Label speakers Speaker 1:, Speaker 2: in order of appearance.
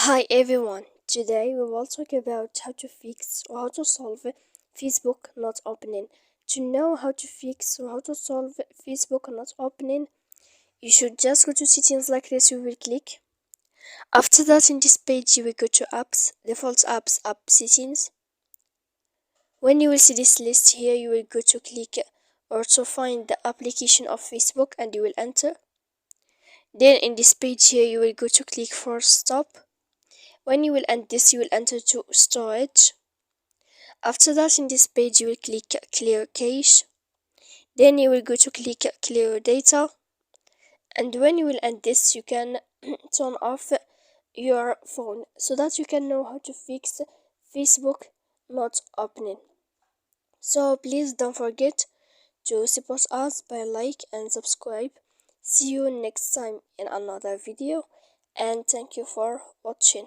Speaker 1: Hi everyone, today we will talk about how to fix or how to solve Facebook not opening. To know how to fix or how to solve Facebook not opening, you should just go to settings like this. You will click. After that, in this page, you will go to apps, default apps, app settings. When you will see this list here, you will go to click or to find the application of Facebook and you will enter. Then in this page here, you will go to click for stop. When you will end this, you will enter to storage. After that, in this page, you will click clear cache. Then you will go to click clear data. And when you will end this, you can turn off your phone so that you can know how to fix Facebook not opening. So please don't forget to support us by like and subscribe. See you next time in another video and thank you for watching.